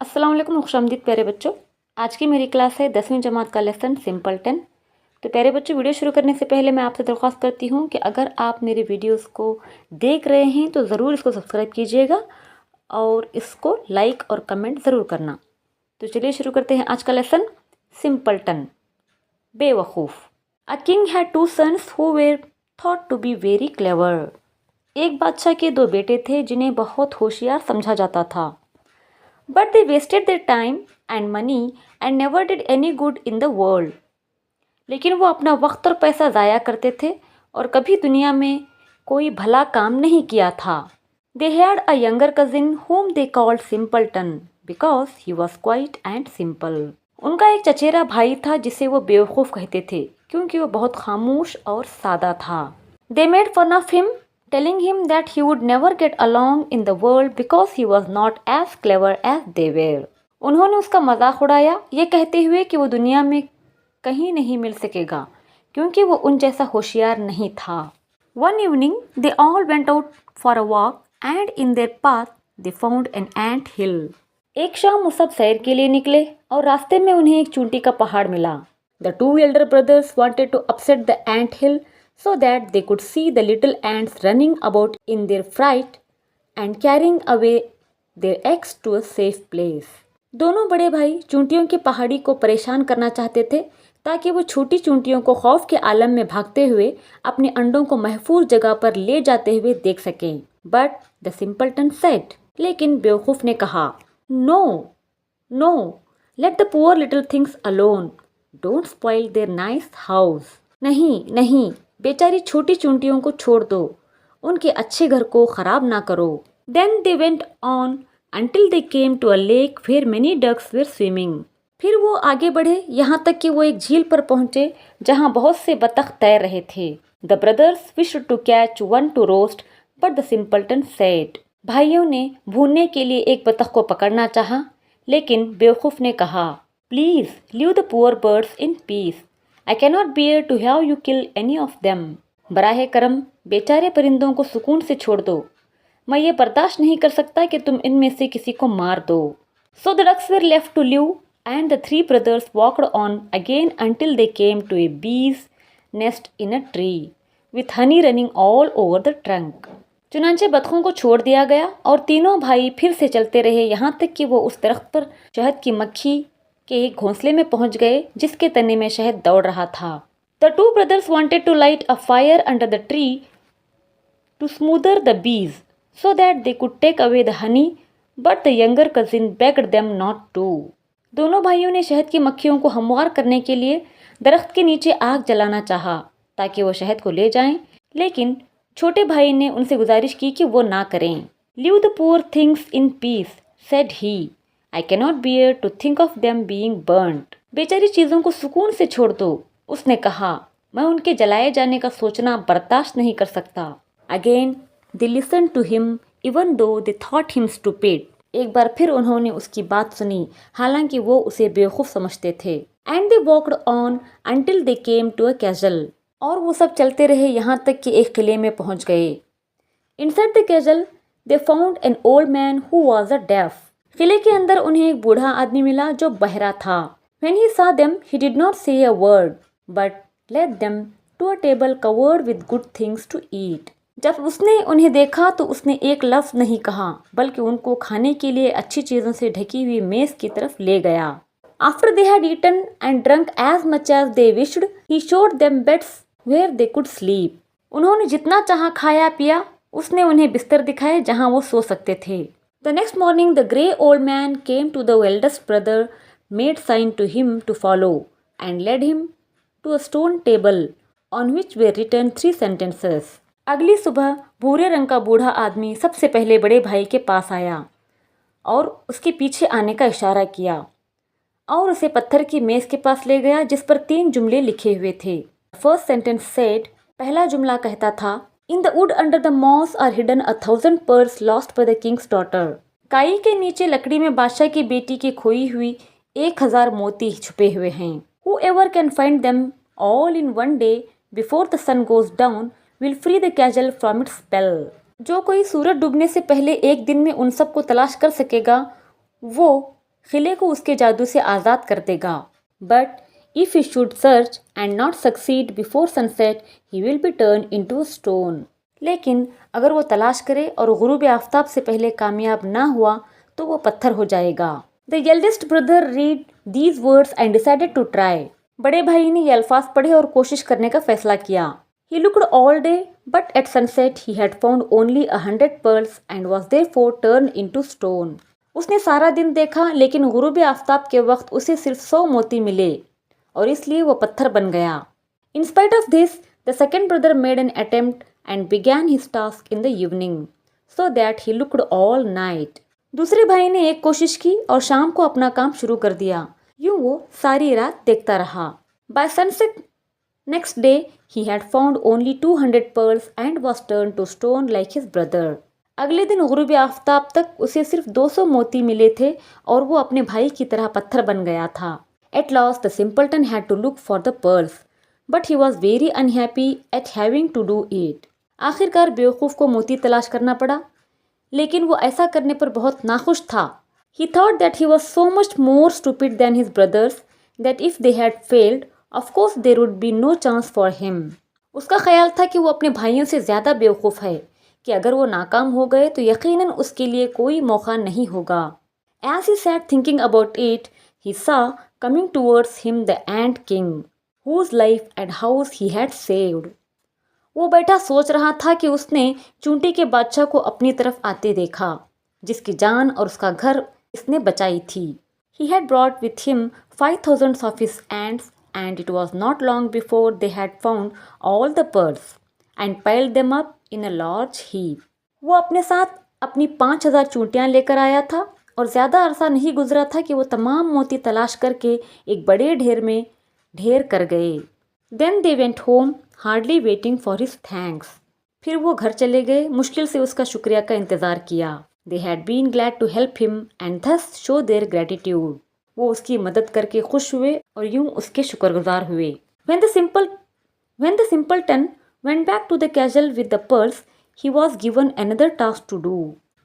अस्सलाम वालेकुम, खुशामदीद प्यारे बच्चों। आज की मेरी क्लास है 10वीं जमात का लेसन सिंपल 10। तो प्यारे बच्चों, वीडियो शुरू करने से पहले मैं आपसे दरख्वास्त करती हूँ कि अगर आप मेरे वीडियोस को देख रहे हैं तो ज़रूर इसको सब्सक्राइब कीजिएगा और इसको लाइक और कमेंट ज़रूर करना। तो चलिए शुरू करते हैं आज का लेसन सिंपल 10। बेवकूफ़। A king had 2 sons who were thought to be very clever. एक बादशाह के 2 बेटे थे जिन्हें बहुत होशियार समझा जाता था। But they wasted their time and money and never did any good in the world. लेकिन वो अपना वक्त और पैसा ज़ाया करते थे और कभी दुनिया में कोई भला काम नहीं किया था। They had a younger cousin whom they called Simpleton because he was quiet and simple. उनका एक चचेरा भाई था जिसे वो बेवकूफ़ कहते थे क्योंकि वो बहुत खामोश और सादा था। They made fun of him, telling him that he would never get along in the world because he was not as clever as they were. उन्होंने उसका मजाक उड़ाया ये कहते हुए कि वो दुनिया में कहीं नहीं मिल सकेगा क्योंकि वो उन जैसा होशियार नहीं था। One evening they all went out for a walk and in their path they found an ant hill. एक शाम वो सब सैर के लिए निकले और रास्ते में उन्हें एक चूंटी का पहाड़ मिला। The 2 elder brothers wanted to upset the ant hill so that they could see the little ants running about in their fright and carrying away their eggs to a safe place. दोनों बड़े भाई चूंटियों की पहाड़ी को परेशान करना चाहते थे ताकि वो छोटी चूंटियों को खौफ के आलम में भागते हुए अपने अंडों को महफूज जगह पर ले जाते हुए देख सकें। बट द सिंपलटन सेड, लेकिन बेवकूफ़ ने कहा, no no, let the poor little things alone, don't spoil their nice house. नहीं नहीं, बेचारी छोटी चूंटियों को छोड़ दो, उनके अच्छे घर को खराब ना करो। Then they went on until they came to a lake where many ducks were swimming. फिर वो आगे बढ़े यहाँ तक कि वो एक झील पर पहुँचे जहाँ बहुत से बतख तैर रहे थे। The brothers wished to catch one to roast but the simpleton said. भाइयों ने भूनने के लिए एक बतख को पकड़ना चाहा लेकिन बेवकूफ़ ने कहा, please leave the poor birds in peace, I cannot bear to have you kill any of them. बराहे करम बेचारे परिंदों को सुकून से छोड़ दो, मैं ये बर्दाश्त नहीं कर सकता कि तुम इनमें से किसी को मार दो। So the ducks were left to live and the 3 brothers walked on again until they came to a bee's nest in a tree with honey running all over the trunk. चुनांचे बतखों को छोड़ दिया गया और तीनों भाई फिर से चलते रहे यहाँ तक कि वो उस दरख्त पर शहद की मक्खी के एक घोंसले में पहुंच गए जिसके तने में शहद दौड़ रहा था। The 2 brothers wanted to light a fire under the tree to smother the bees so that they could take away the honey, but the younger cousin begged them not to. दोनों भाइयों ने शहद की मक्खियों को हमवार करने के लिए दरख्त के नीचे आग जलाना चाहा ताकि वो शहद को ले जाएं, लेकिन छोटे भाई ने उनसे गुजारिश की कि वो ना करें। Leave the poor things in peace, said he. I cannot bear to think of them being burnt. बेचारी चीज़ों को सुकून से छोड़ दो, उसने कहा, मैं उनके जलाए जाने का सोचना बर्दाश्त नहीं कर सकता। Again they listened to him even though they thought him stupid. एक बार फिर उन्होंने उसकी बात सुनी हालांकि वो उसे बेवकूफ़ समझते थे। And they walked on until they came to a castle. और वो सब चलते रहे यहाँ तक कि एक किले में पहुँच गए। Inside the castle they found an old man who was a deaf. किले के अंदर उन्हें एक बूढ़ा आदमी मिला जो बहरा था। When he saw them, he did not say a word, but led them to a table covered with good things to eat. जब उसने उन्हें देखा तो उसने एक लफ्ज़ नहीं कहा बल्कि उनको खाने के लिए अच्छी चीज़ों से ढकी हुई मेज़ की तरफ ले गया। After they had eaten and drunk as much as they wished, he showed them beds where they could sleep. उन्होंने जितना चाहा खाया पिया, उसने उन्हें बिस्तर दिखाए जहाँ वो सो सकते थे। The next morning the grey old man came to the eldest brother, made sign to him to follow, and led him to a stone table on which were written 3 sentences. अगली सुबह भूरे रंग का बूढ़ा आदमी सबसे पहले बड़े भाई के पास आया और उसके पीछे आने का इशारा किया और उसे पत्थर की मेज़ के पास ले गया जिस पर 3 जुमले लिखे हुए थे। First sentence said, पहला जुमला कहता था, In the wood under the moss are hidden 1,000 pearls lost by the king's daughter. काई के नीचे लकड़ी में बादशाह की बेटी की खोई हुई 1,000 मोती छुपे हुए हैं। Whoever can find them all in one day before the sun goes down will free the castle from its spell. जो कोई सूरज डूबने से पहले एक दिन में उन सब को तलाश कर सकेगा वो खिले को उसके जादू से आज़ाद कर देगा। But if he should search and not succeed before sunset he will be turn into stone. लेकिन अगर वो तलाश करे और गुरूब आफ्ताब से पहले कामयाब ना हुआ तो वो पत्थर हो जाएगा। The eldest brother read these words and decided to try. बड़े भाई ने ये अल्फाज पढ़े और कोशिश करने का फैसला किया। He looked all day, but at sunset he had found only 100 pearls and was therefore turned into stone. उसने सारा दिन देखा लेकिन गुरूब आफ्ताब के वक्त उसे सिर्फ 100 मोती मिले और इसलिए वो पत्थर बन गया। In spite of this, the second brother made an attempt and began his task in the evening, so that he looked all night. दूसरे भाई ने एक कोशिश की और शाम को अपना काम शुरू कर दिया। यूं वो सारी रात देखता रहा। By sunset next day, he had found only 200 pearls and was turned to stone like his brother. अगले दिन गुरूब आफ्ताब तक उसे सिर्फ 200 मोती मिले थे और वो अपने भाई की तरह पत्थर बन गया था। At last, the simpleton had to look for the pearls, but he was very unhappy at having to do it. आखिरकार बेवकूफ़ को मोती तलाश करना पड़ा, लेकिन वो ऐसा करने पर बहुत नाखुश था। He thought that he was so much more stupid than his brothers that if they had failed, of course there would be no chance for him. उसका ख्याल था कि वो अपने भाइयों से ज़्यादा बेवकूफ़ है कि अगर वो नाकाम हो गए तो यकीनन उसके लिए कोई मौका नहीं होगा। As he sat thinking about it, he saw coming towards him the ant king, whose life and house he had saved. वो बैठा सोच रहा था कि उसने चूंटी के बादशाह को अपनी तरफ आते देखा, जिसकी जान और उसका घर इसने बचाई थी। He had brought with him 5,000 of his ants, and it was not long before they had found all the pearls and piled them up in a large heap. वो अपने साथ अपनी 5,000 चूंटियाँ लेकर आया था और ज़्यादा अरसा नहीं गुजरा था कि वो तमाम मोती तलाश करके एक बड़े ढेर में ढेर कर गए। Then they went home, hardly waiting for his thanks. फिर वो घर चले गए, मुश्किल से उसका शुक्रिया का इंतज़ार किया। They had been glad to help him and thus show their gratitude. वो उसकी मदद करके खुश हुए और यूं उसके शुक्रगुजार हुए। When the simpleton went back to the castle with the pearls, he was given another task to do.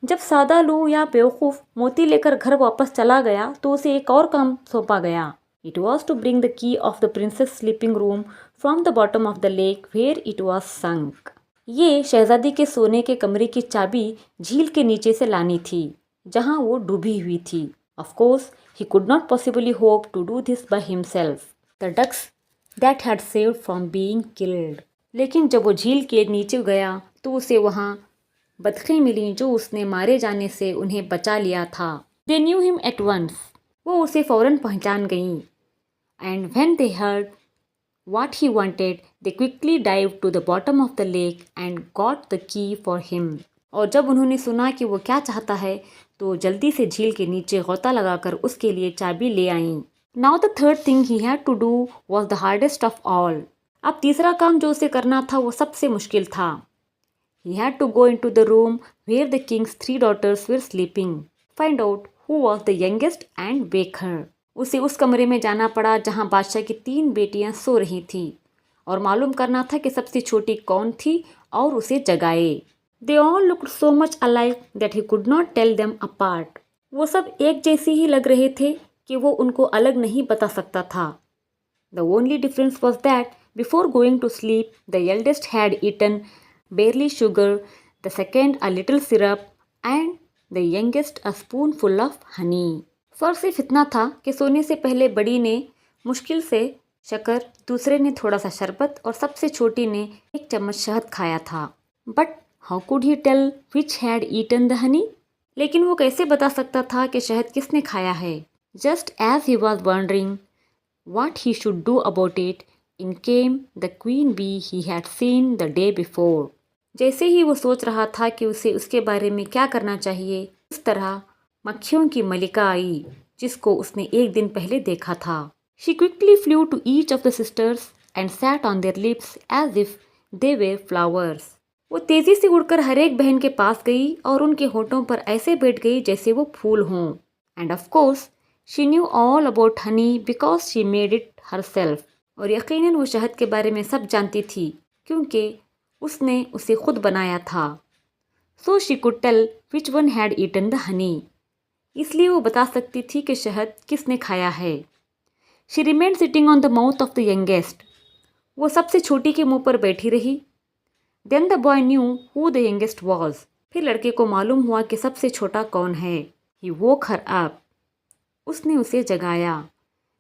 जब सादा लू या बेवकूफ़ मोती लेकर घर वापस चला गया तो उसे एक और काम सौंपा गया। It was to bring the key of the princess' sleeping room from the bottom of the lake where it was sunk. ये शहजादी के सोने के कमरे की चाबी झील के नीचे से लानी थी जहाँ वो डूबी हुई थी। Of course, he could not possibly hope to do this by himself. The ducks that had saved from being killed. लेकिन जब वो झील के नीचे गया तो उसे वहाँ बतखें मिली जो उसने मारे जाने से उन्हें बचा लिया था। They knew him at once. वो उसे फ़ौरन पहचान गईं। And when they heard what he wanted, they quickly dived to the bottom of the lake and got the key for him. और जब उन्होंने सुना कि वो क्या चाहता है तो जल्दी से झील के नीचे गोता लगाकर उसके लिए चाबी ले आईं। Now the third thing he had to do was the hardest of all. अब तीसरा काम जो उसे करना था वो सबसे मुश्किल था। He had to go into the room where the king's 3 daughters were sleeping. Find out who was the youngest and wake her. उसे उस कमरे में जाना पड़ा जहाँ बादशाह की 3 बेटियाँ सो रही थीं और मालूम करना था कि सबसे छोटी कौन थी और उसे जगाए। They all looked so much alike that he could not tell them apart. वो सब एक जैसी ही लग रहे थे कि वो उनको अलग नहीं बता सकता था। The only difference was that before going to sleep, the eldest had eaten barley sugar, the second a little syrup, and the youngest a spoonful of honey. फर्क सिर्फ इतना था कि सोने से पहले बड़ी ने मुश्किल से शक्कर, दूसरे ने थोड़ा सा शरबत और सबसे छोटी ने 1 चम्मच शहद खाया था। But how could he tell which had eaten the honey? लेकिन वो कैसे बता सकता था कि शहद किसने खाया है? Just as he was wondering what he should do about it, in came the queen bee he had seen the day before. जैसे ही वो सोच रहा था कि उसे उसके बारे में क्या करना चाहिए, उस तरह मक्खियों की मलिका आई जिसको उसने एक दिन पहले देखा था. She quickly flew to each of the sisters and sat on their lips as if they were flowers. वो तेजी से उड़कर हर एक बहन के पास गई और उनके होठों पर ऐसे बैठ गई जैसे वो फूल हों. And of course, she knew all about honey because she made it herself. और यकीनन वो शहद के बारे में सब जानती थी क्योंकि उसने उसे खुद बनाया था. So she could tell which one had eaten the honey. اس لیے وہ بتا سکتی تھی کہ شہد کس نے کھایا ہے. She remained sitting on the mouth of the youngest. وہ سب سے چھوٹی کے منہ پر بیٹھی رہی. Then the boy knew who the youngest was. پھر لڑکے کو معلوم ہوا کہ سب سے چھوٹا کون ہے. He woke her up. اس نے اسے جگایا.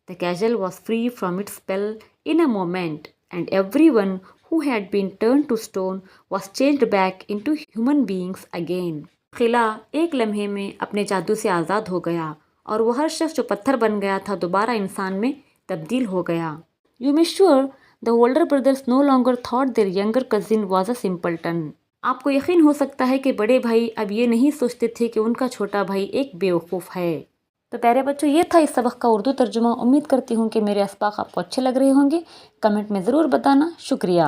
The castle was free from its spell in a moment, and everyone who had been turned to stone was changed back into human beings again. قلعہ ایک لمحے میں اپنے جادو سے آزاد ہو گیا اور وہ ہر شخص جو پتھر بن گیا تھا دوبارہ انسان میں تبدیل ہو گیا. You may sure the older brothers no longer thought their younger cousin was a simpleton. آپ کو یقین ہو سکتا ہے کہ بڑے بھائی اب یہ نہیں سوچتے تھے کہ ان کا چھوٹا بھائی ایک بیوقوف ہے. تو پیارے بچوں، یہ تھا اس سبق کا اردو ترجمہ. امید کرتی ہوں کہ میرے اسباق آپ کو اچھے لگ رہے ہوں گے. کمنٹ میں ضرور بتانا. شکریہ.